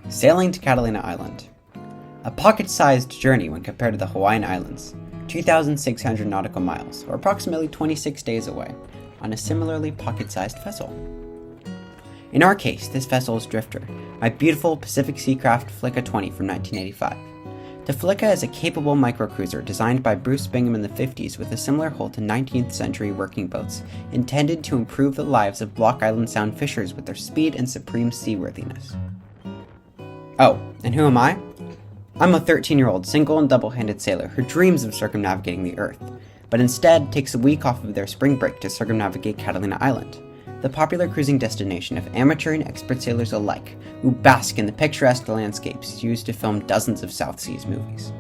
Sailing to Catalina Island. A pocket-sized journey when compared to the Hawaiian Islands, 2,600 nautical miles, or approximately 26 days away, on a similarly pocket-sized vessel. In our case, this vessel is Drifter, my beautiful Pacific Sea craft Flicka 20 from 1985. The Flicka is a capable microcruiser designed by Bruce Bingham in the 50s with a similar hull to 19th century working boats, intended to improve the lives of Block Island Sound fishers with their speed and supreme seaworthiness. Oh, and who am I? I'm a 13-year-old single and double-handed sailor who dreams of circumnavigating the Earth, but instead takes a week off of their spring break to circumnavigate Catalina Island, the popular cruising destination of amateur and expert sailors alike, who bask in the picturesque landscapes used to film dozens of South Seas movies.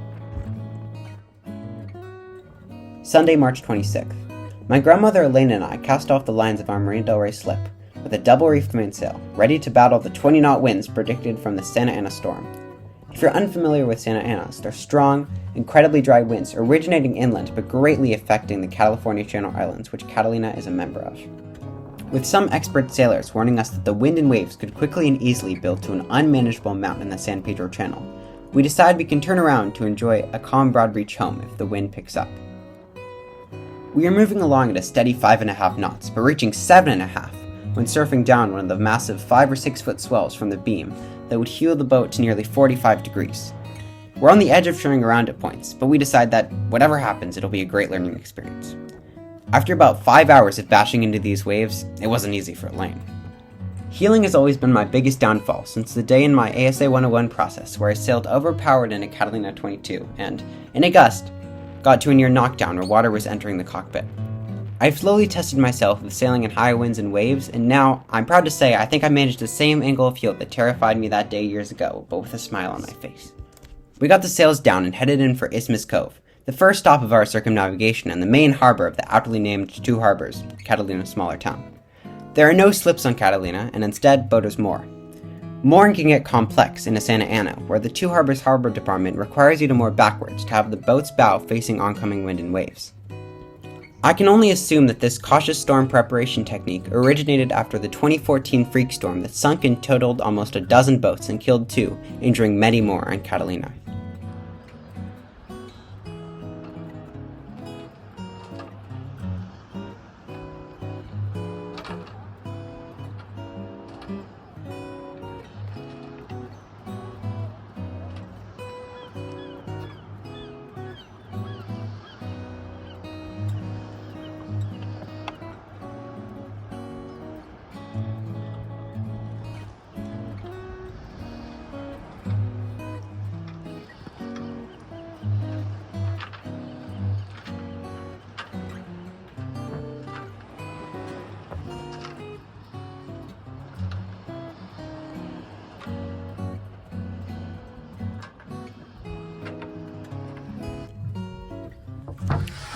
Sunday, March 26th. My grandmother Elaine and I cast off the lines of our Marina del Rey slip, with a double-reefed mainsail, ready to battle the 20-knot winds predicted from the Santa Ana storm. If you're unfamiliar with Santa Anas, they're strong, incredibly dry winds originating inland but greatly affecting the California Channel Islands, which Catalina is a member of. With some expert sailors warning us that the wind and waves could quickly and easily build to an unmanageable amount in the San Pedro Channel, we decide we can turn around to enjoy a calm Broadreach home if the wind picks up. We are moving along at a steady 5.5 knots, but reaching 7.5 when surfing down one of the massive 5 or 6 foot swells from the beam that would hew the boat to nearly 45 degrees. We're on the edge of turning around at points, but we decide that whatever happens, it'll be a great learning experience. After about 5 hours of bashing into these waves, it wasn't easy for Elaine. Heeling has always been my biggest downfall since the day in my ASA 101 process where I sailed overpowered in a Catalina 22 and, in a gust, got to a near knockdown where water was entering the cockpit. I've slowly tested myself with sailing in high winds and waves, and now, I'm proud to say, I think I managed the same angle of heel that terrified me that day years ago, but with a smile on my face. We got the sails down and headed in for Isthmus Cove, the first stop of our circumnavigation and the main harbor of the aptly named Two Harbors, Catalina's smaller town. There are no slips on Catalina, and instead, boaters moor. Mooring can get complex in a Santa Ana, where the Two Harbors Harbor Department requires you to moor backwards to have the boat's bow facing oncoming wind and waves. I can only assume that this cautious storm preparation technique originated after the 2014 freak storm that sunk and totaled almost a dozen boats and killed 2, injuring many more on Catalina.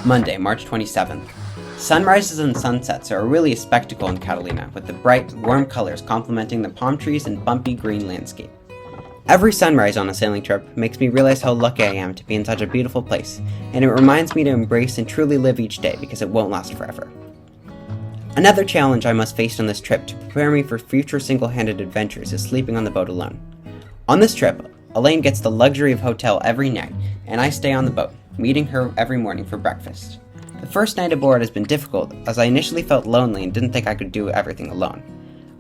Monday, March 27th. Sunrises and sunsets are really a spectacle in Catalina, with the bright, warm colors complementing the palm trees and bumpy green landscape. Every sunrise on a sailing trip makes me realize how lucky I am to be in such a beautiful place, and it reminds me to embrace and truly live each day because it won't last forever. Another challenge I must face on this trip to prepare me for future single-handed adventures is sleeping on the boat alone. On this trip, Elaine gets the luxury of hotel every night, and I stay on the boat, meeting her every morning for breakfast. The first night aboard has been difficult, as I initially felt lonely and didn't think I could do everything alone.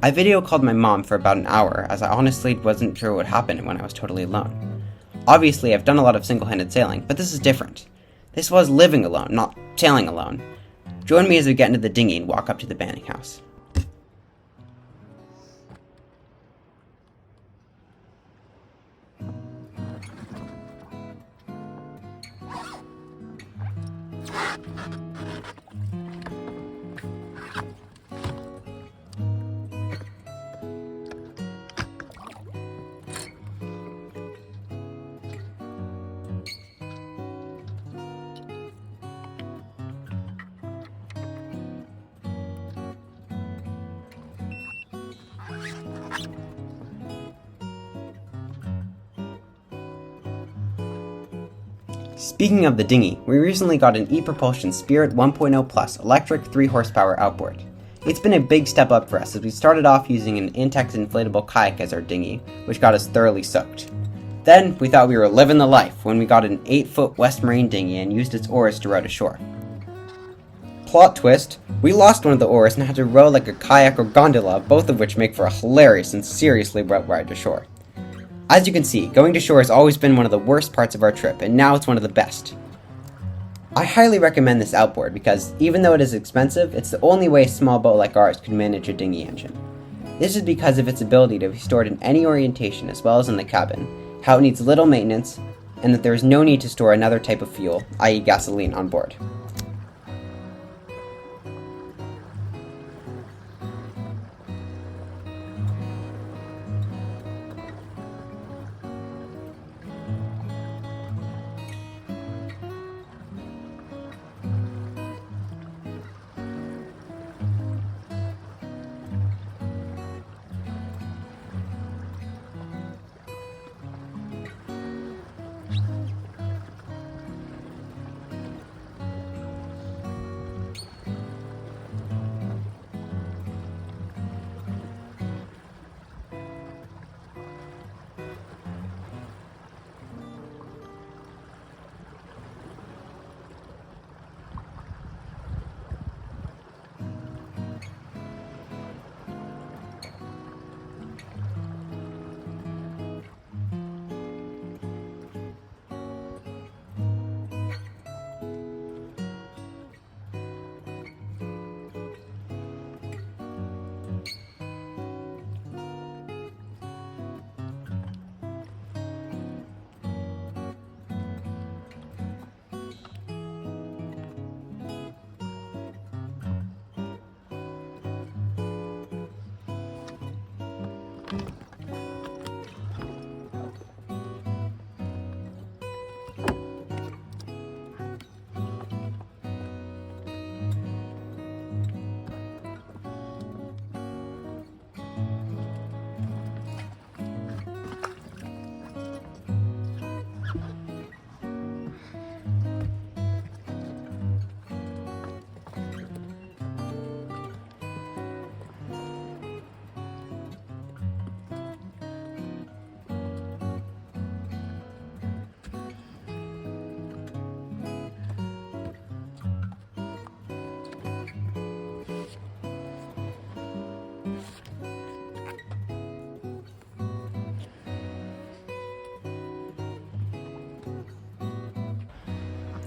I video called my mom for about an hour, as I honestly wasn't sure what would happen when I was totally alone. Obviously, I've done a lot of single-handed sailing, but this is different. This was living alone, not sailing alone. Join me as we get into the dinghy and walk up to the banning house. Speaking of the dinghy, we recently got an e-propulsion Spirit 1.0 Plus electric 3 horsepower outboard. It's been a big step up for us as we started off using an Intex inflatable kayak as our dinghy, which got us thoroughly soaked. Then we thought we were living the life when we got an 8-foot West Marine dinghy and used its oars to row to shore. Plot twist, we lost one of the oars and had to row like a kayak or gondola, both of which make for a hilarious and seriously wet ride to shore. As you can see, going to shore has always been one of the worst parts of our trip, and now it's one of the best. I highly recommend this outboard because, even though it is expensive, it's the only way a small boat like ours could manage a dinghy engine. This is because of its ability to be stored in any orientation as well as in the cabin, how it needs little maintenance, and that there is no need to store another type of fuel, i.e. gasoline, on board.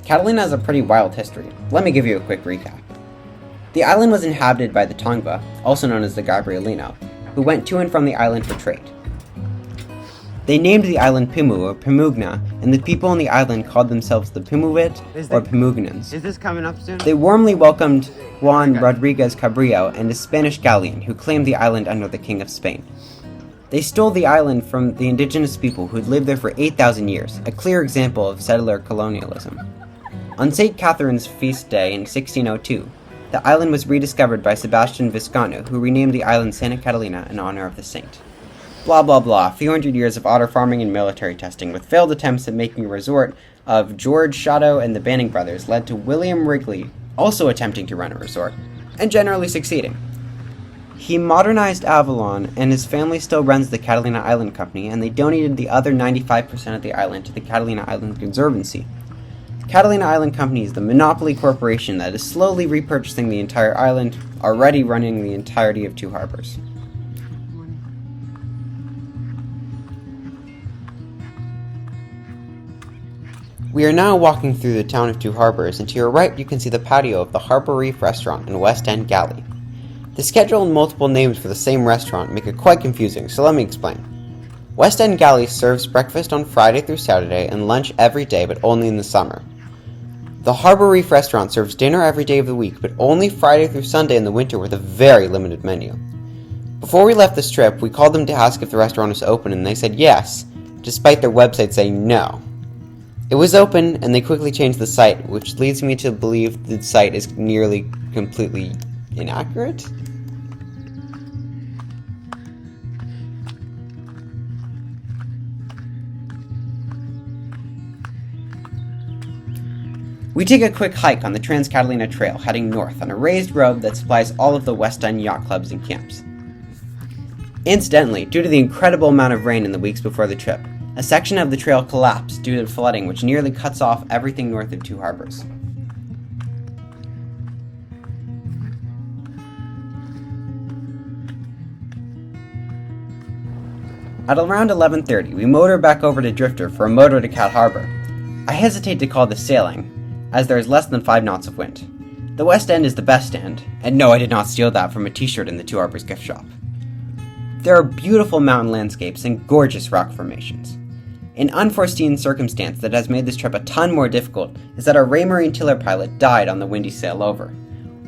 Catalina has a pretty wild history. Let me give you a quick recap. The island was inhabited by the Tongva, also known as the Gabrielino, who went to and from the island for trade. They named the island Pimu or Pimugna, and the people on the island called themselves the Pimuvit or Pimugnans. Is this coming up soon? They warmly welcomed Juan Rodriguez Cabrillo and a Spanish galleon who claimed the island under the King of Spain. They stole the island from the indigenous people who had lived there for 8,000 years, a clear example of settler colonialism. On St. Catherine's feast day in 1602, the island was rediscovered by Sebastian Viscano, who renamed the island Santa Catalina in honor of the saint. Blah blah blah, a few hundred years of otter farming and military testing, with failed attempts at making a resort of George Shadow and the Banning brothers, led to William Wrigley also attempting to run a resort, and generally succeeding. He modernized Avalon, and his family still runs the Catalina Island Company, and they donated the other 95% of the island to the Catalina Island Conservancy. Catalina Island Company is the monopoly corporation that is slowly repurchasing the entire island, already running the entirety of Two Harbors. We are now walking through the town of Two Harbors, and to your right you can see the patio of the Harbor Reef Restaurant and West End Galley. The schedule and multiple names for the same restaurant make it quite confusing, so let me explain. West End Galley serves breakfast on Friday through Saturday and lunch every day, but only in the summer. The Harbor Reef Restaurant serves dinner every day of the week, but only Friday through Sunday in the winter with a very limited menu. Before we left this trip, we called them to ask if the restaurant was open, and they said yes, despite their website saying no. It was open, and they quickly changed the site, which leads me to believe the site is nearly completely inaccurate? We take a quick hike on the Trans-Catalina Trail heading north on a raised road that supplies all of the West End yacht clubs and camps. Incidentally, due to the incredible amount of rain in the weeks before the trip, a section of the trail collapsed due to flooding which nearly cuts off everything north of Two Harbors. At around 11:30, we motor back over to Drifter for a motor to Cat Harbor. I hesitate to call this sailing, as there is less than 5 knots of wind. The West End is the best end, and no, I did not steal that from a t-shirt in the Two Harbors gift shop. There are beautiful mountain landscapes and gorgeous rock formations. An unforeseen circumstance that has made this trip a ton more difficult is that our Raymarine tiller pilot died on the windy sail over.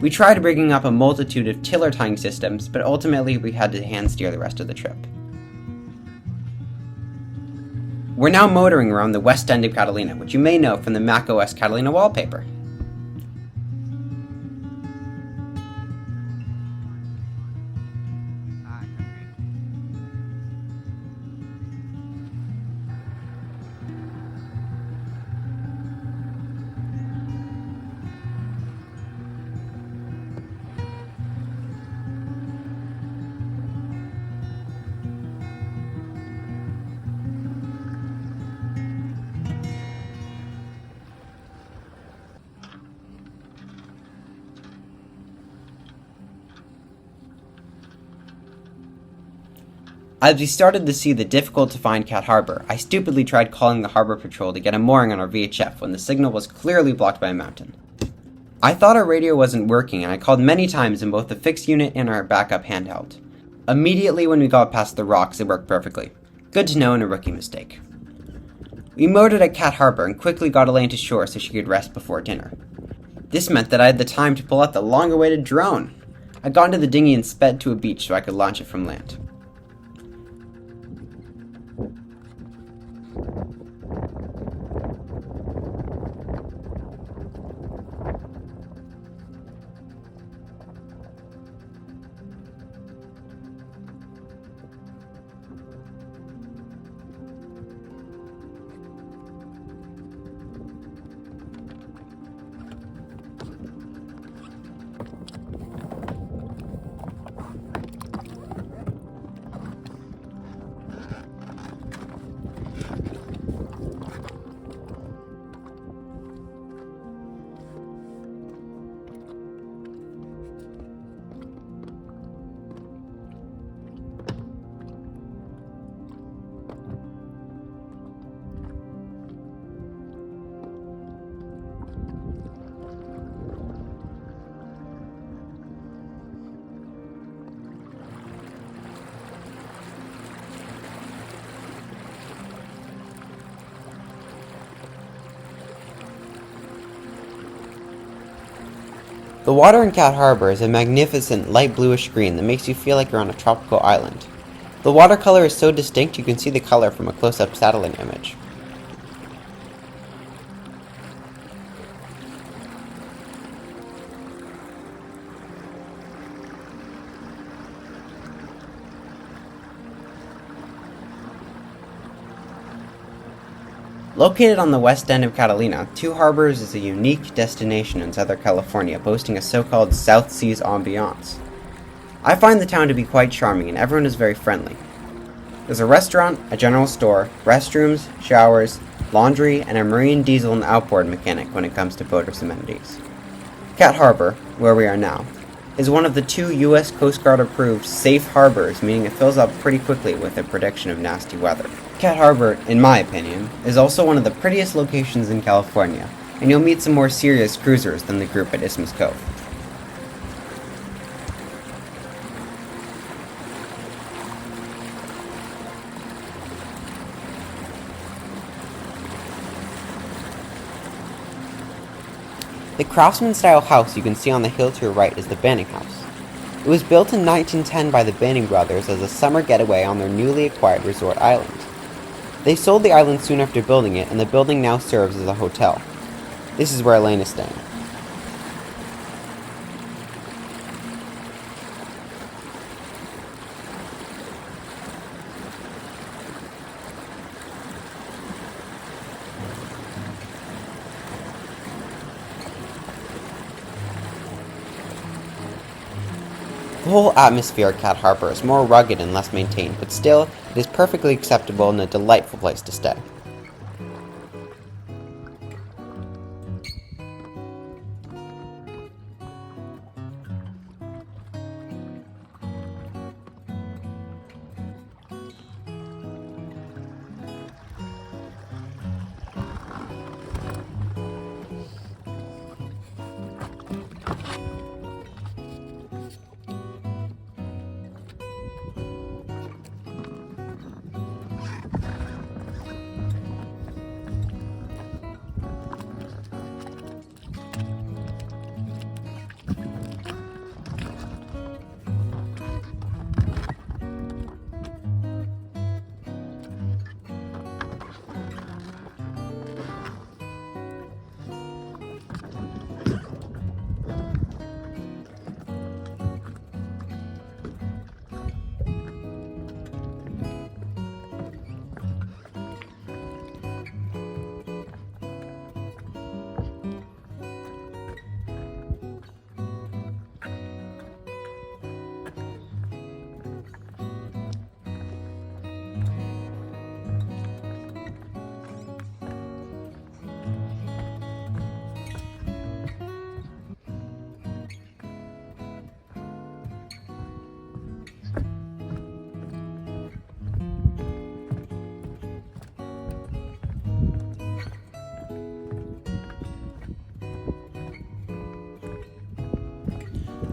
We tried bringing up a multitude of tiller tying systems, but ultimately we had to hand steer the rest of the trip. We're now motoring around the west end of Catalina, which you may know from the macOS Catalina wallpaper. As we started to see the difficult to find Cat Harbor, I stupidly tried calling the harbor patrol to get a mooring on our VHF when the signal was clearly blocked by a mountain. I thought our radio wasn't working and I called many times in both the fixed unit and our backup handheld. Immediately when we got past the rocks, it worked perfectly. Good to know and a rookie mistake. We motored at Cat Harbor and quickly got Elaine to shore so she could rest before dinner. This meant that I had the time to pull out the long-awaited drone. I got into the dinghy and sped to a beach so I could launch it from land. The water in Cat Harbor is a magnificent light bluish green that makes you feel like you're on a tropical island. The watercolor is so distinct you can see the color from a close-up satellite image. Located on the west end of Catalina, Two Harbors is a unique destination in Southern California, boasting a so-called South Seas ambiance. I find the town to be quite charming and everyone is very friendly. There's a restaurant, a general store, restrooms, showers, laundry, and a marine diesel and outboard mechanic when it comes to boaters' amenities. Cat Harbor, where we are now, is one of the 2 U.S. Coast Guard approved safe harbors, meaning it fills up pretty quickly with a prediction of nasty weather. Cat Harbor, in my opinion, is also one of the prettiest locations in California, and you'll meet some more serious cruisers than the group at Isthmus Cove. The craftsman-style house you can see on the hill to your right is the Banning House. It was built in 1910 by the Banning brothers as a summer getaway on their newly acquired resort island. They sold the island soon after building it, and the building now serves as a hotel. This is where Elaine is staying. The whole atmosphere at Cat Harbor is more rugged and less maintained, but still, it is perfectly acceptable and a delightful place to stay.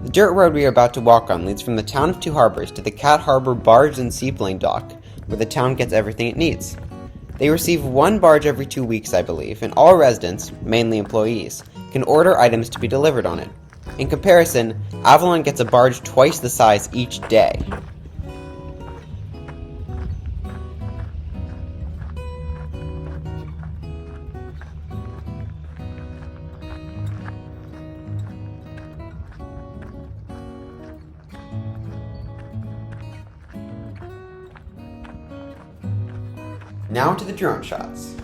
The dirt road we are about to walk on leads from the town of Two Harbors to the Cat Harbor Barge and Seaplane Dock, where the town gets everything it needs. They receive one barge every 2 weeks, I believe, and all residents, mainly employees, can order items to be delivered on it. In comparison, Avalon gets a barge twice the size each day. Now to the drone shots.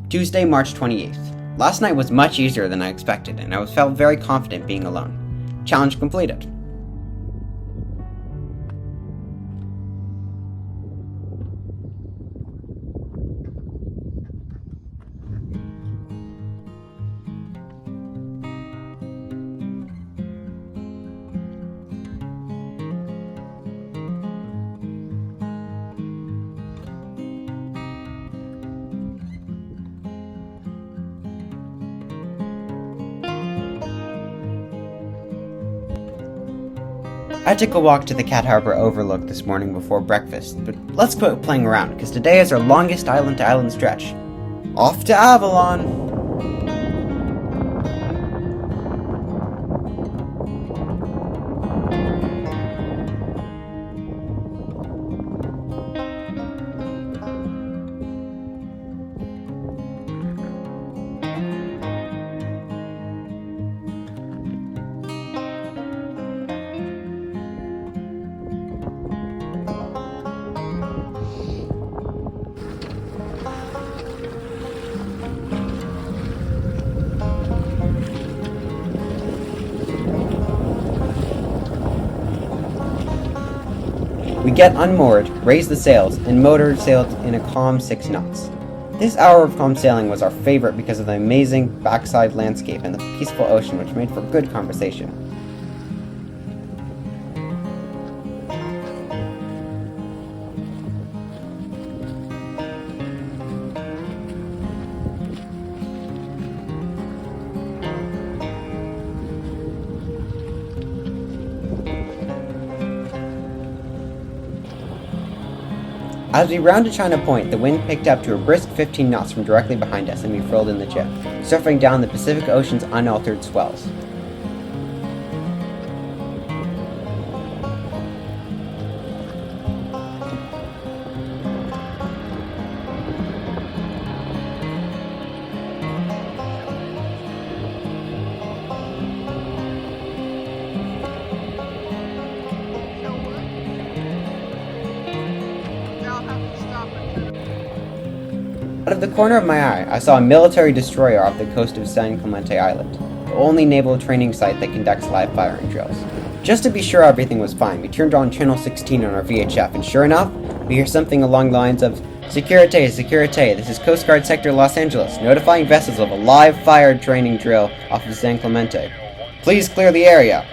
Tuesday, March 28th. Last night was much easier than I expected, and I felt very confident being alone. Challenge completed. I took a walk to the Cat Harbor overlook this morning before breakfast, but let's quit playing around, because today is our longest island-to-island stretch. Off to Avalon! We get unmoored, raise the sails, and motor sailed in a calm 6 knots. This hour of calm sailing was our favorite because of the amazing backside landscape and the peaceful ocean, which made for good conversation. As we rounded China Point, the wind picked up to a brisk 15 knots from directly behind us, and we furled in the jib, surfing down the Pacific Ocean's unaltered swells. Out of the corner of my eye, I saw a military destroyer off the coast of San Clemente Island, the only naval training site that conducts live firing drills. Just to be sure everything was fine, we turned on channel 16 on our VHF, and sure enough, we hear something along the lines of, "Securite, securite, this is Coast Guard Sector Los Angeles, notifying vessels of a live fire training drill off of San Clemente. Please clear the area."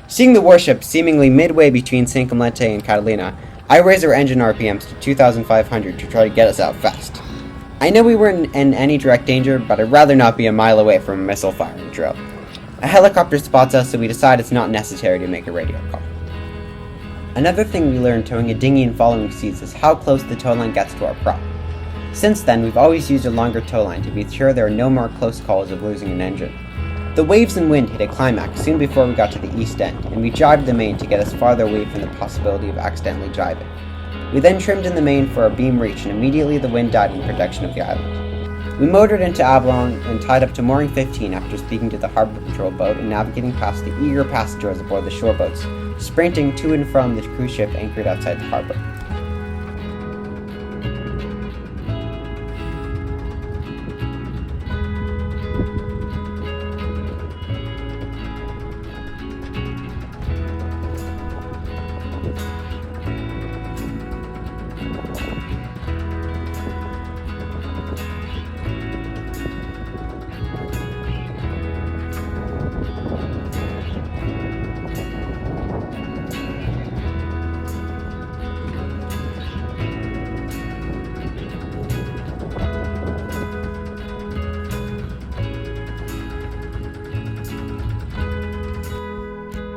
Seeing the warship seemingly midway between San Clemente and Catalina, I raised our engine RPMs to 2,500 to try to get us out fast. I know we weren't in any direct danger, but I'd rather not be a mile away from a missile firing drill. A helicopter spots us, so we decide it's not necessary to make a radio call. Another thing we learned towing a dinghy and following seas is how close the tow line gets to our prop. Since then, we've always used a longer tow line to be sure there are no more close calls of losing an engine. The waves and wind hit a climax soon before we got to the east end, and we jibed the main to get us farther away from the possibility of accidentally jibing. We then trimmed in the main for our beam reach, and immediately the wind died in protection of the island. We motored into Avalon and tied up to mooring 15 after speaking to the harbor patrol boat and navigating past the eager passengers aboard the shore boats, sprinting to and from the cruise ship anchored outside the harbor.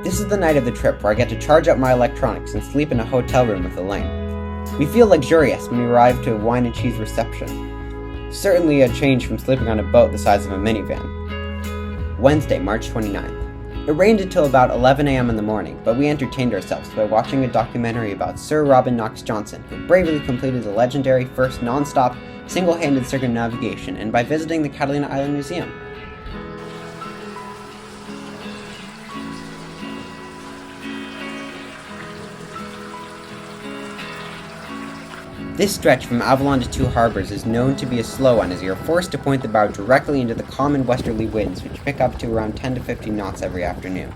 This is the night of the trip where I get to charge up my electronics and sleep in a hotel room with Elaine. We feel luxurious when we arrive to a wine and cheese reception. Certainly a change from sleeping on a boat the size of a minivan. Wednesday, March 29th. It rained until about 11 a.m. in the morning, but we entertained ourselves by watching a documentary about Sir Robin Knox-Johnson, who bravely completed the legendary first non-stop, single-handed circumnavigation, and by visiting the Catalina Island Museum. This stretch from Avalon to Two Harbors is known to be a slow one, as you are forced to point the bow directly into the common westerly winds, which pick up to around 10 to 15 knots every afternoon.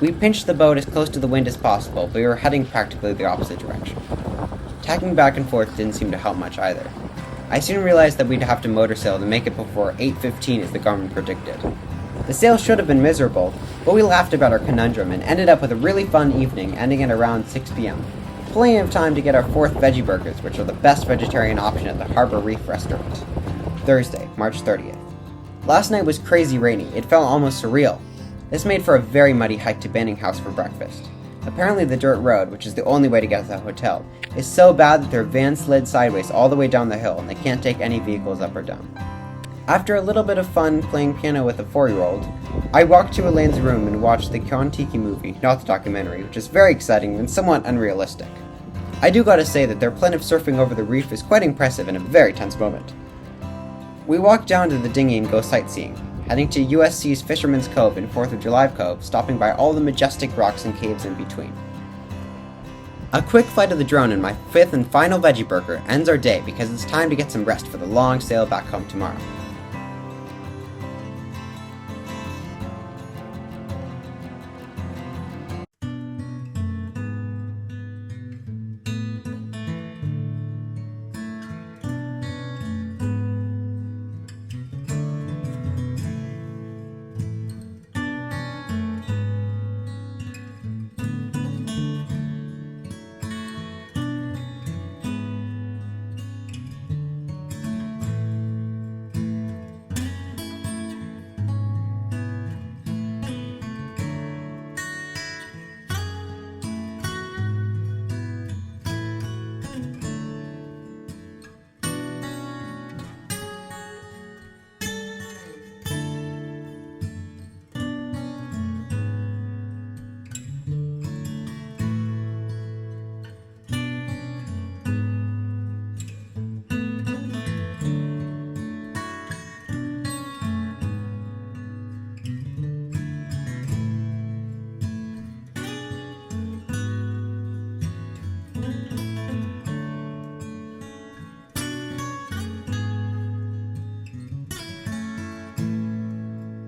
We pinched the boat as close to the wind as possible, but we were heading practically the opposite direction. Tacking back and forth didn't seem to help much either. I soon realized that we'd have to motor sail to make it before 8:15 as the government predicted. The sail should have been miserable, but we laughed about our conundrum and ended up with a really fun evening, ending at around 6 p.m. Plenty of time to get our 4th veggie burgers, which are the best vegetarian option at the Harbor Reef restaurant. Thursday, March 30th. Last night was crazy rainy. It felt almost surreal. This made for a very muddy hike to Banning House for breakfast. Apparently the dirt road, which is the only way to get to the hotel, is so bad that their van slid sideways all the way down the hill and they can't take any vehicles up or down. After a little bit of fun playing piano with a 4-year-old, I walked to Elaine's room and watched the Kon-Tiki movie, not the documentary, which is very exciting and somewhat unrealistic. I do gotta say that their plan of surfing over the reef is quite impressive and a very tense moment. We walked down to the dinghy and go sightseeing, heading to USC's Fisherman's Cove and 4th of July Cove, stopping by all the majestic rocks and caves in between. A quick flight of the drone and my 5th and final veggie burger ends our day because it's time to get some rest for the long sail back home tomorrow.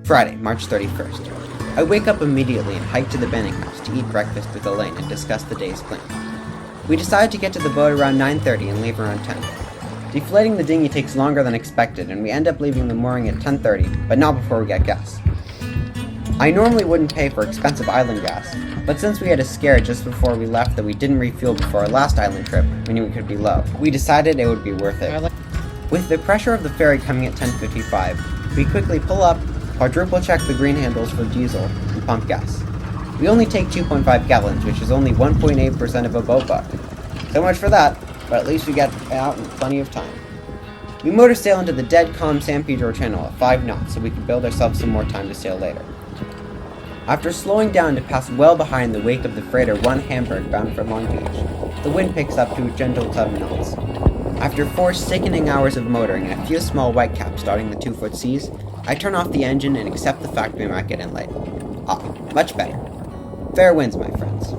Friday, March 31st. I wake up immediately and hike to the Benning house to eat breakfast with Elaine and discuss the day's plan. We decide to get to the boat around 9:30 and leave around 10. Deflating the dinghy takes longer than expected and we end up leaving the mooring at 10:30, but not before we get gas. I normally wouldn't pay for expensive island gas, but since we had a scare just before we left that we didn't refuel before our last island trip, we knew it could be low. We decided it would be worth it. With the pressure of the ferry coming at 10:55, we quickly pull up, quadruple check the green handles for diesel, and pump gas. We only take 2.5 gallons, which is only 1.8% of a boat buck. So much for that, but at least we get out in plenty of time. We motor sail into the dead calm San Pedro Channel at 5 knots so we can build ourselves some more time to sail later. After slowing down to pass well behind the wake of the freighter 1 Hamburg bound for Long Beach, the wind picks up to a gentle 7 knots. After 4 sickening hours of motoring and a few small whitecaps dotting the 2-foot seas, I turn off the engine and accept the fact we might get in late. Ah, much better. Fair winds, my friends.